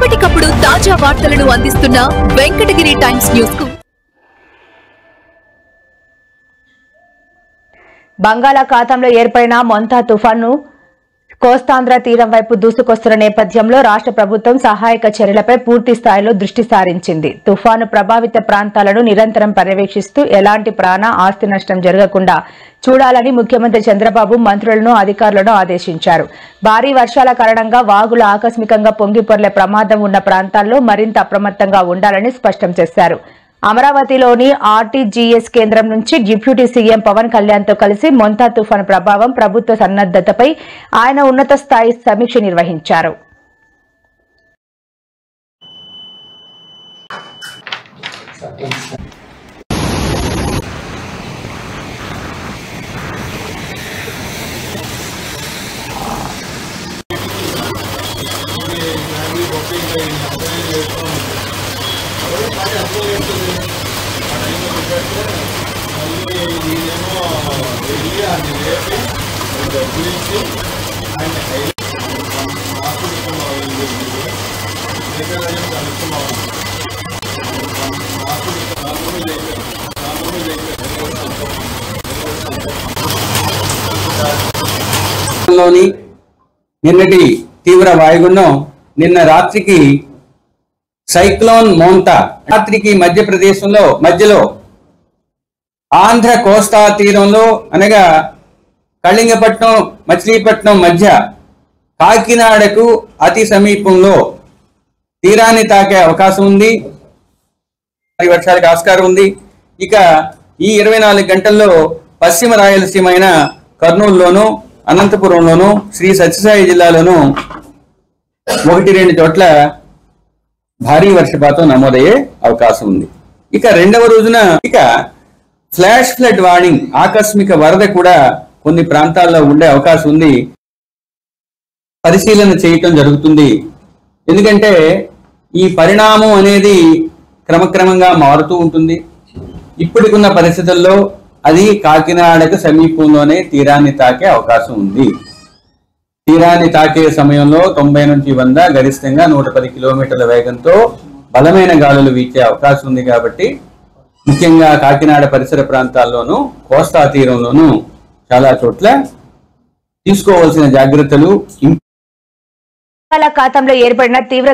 ఎప్పటికప్పుడు తాజా వార్తలను అందిస్తున్న వెంకటగిరి టైమ్స్ న్యూస్ కు బంగాళాఖాతంలో ఏర్పడిన మొంతా తుఫాను కోస్తాంధ్ర తీరం వైపు దూసుకొస్తున్న నేపథ్యంలో రాష్ట్ర ప్రభుత్వం సహాయక చర్యలపై పూర్తి స్థాయిలో దృష్టి సారించింది. తుఫాను ప్రభావిత ప్రాంతాలను నిరంతరం పర్యవేక్షిస్తూ ఎలాంటి ప్రాణ ఆస్తి నష్టం జరగకుండా చూడాలని ముఖ్యమంత్రి చంద్రబాబు మంత్రులను అధికారులను ఆదేశించారు. భారీ వర్షాల కారణంగా వాగులు ఆకస్మికంగా పొంగిపొర్లే ప్రమాదం ఉన్న ప్రాంతాల్లో మరింత అప్రమత్తంగా ఉండాలని స్పష్టం చేశారు. అమరావతిలోని ఆర్టీజీఎస్ కేంద్రం నుంచి డిప్యూటీ సీఎం పవన్ కళ్యాణ్ తో కలిసి మొంతా తుఫాను ప్రభావం, ప్రభుత్వ సన్నద్దతపై ఆయన ఉన్నత స్థాయి సమీక్ష నిర్వహించారు. నిన్నటి తీవ్ర వాయుగుండం నిన్న రాత్రికి సైక్లోన్ మోంతా రాత్రికి మధ్యలో ఆంధ్ర కోస్తా తీరంలో అనగా కళింగపట్నం మచిలీపట్నం మధ్య కాకినాడకు అతి సమీపంలో తీరాన్ని తాకే అవకాశం ఉంది. వర్షాలకు ఆస్కారం ఉంది. ఇక ఈ 24 గంటల్లో పశ్చిమ రాయలసీమ అయిన కర్నూలులోను, అనంతపురంలోను, శ్రీ సత్యసాయి జిల్లాలోను 1-2 చోట్ల భారీ వర్షపాతం నమోదయ్యే అవకాశం ఉంది. ఇక రెండవ రోజున ఫ్లాష్ ఫ్లడ్ వార్నింగ్, ఆకస్మిక వరద కూడా కొన్ని ప్రాంతాల్లో ఉండే అవకాశం ఉంది. పరిశీలన చేయటం జరుగుతుంది. ఎందుకంటే ఈ పరిణామం అనేది క్రమక్రమంగా మారుతూ ఉంటుంది. ఇప్పటికున్న పరిస్థితుల్లో అది కాకినాడకు సమీపంలోనే తీరాన్ని తాకే అవకాశం ఉంది. తీరాన్ని తాకే సమయంలో 90 నుంచి 100, గరిష్టంగా 110 కిలోమీటర్ల వేగంతో బలమైన గాలులు వీచే అవకాశం ఉంది. కాబట్టి ముఖ్యంగా కాకినాడ పరిసర ప్రాంతాల్లోనూ, కోస్తా తీరంలోనూ చాలా చోట్ల తీసుకోవాల్సిన జాగ్రత్తలు. బంగాళాఖాతంలో ఏర్పడిన తీవ్ర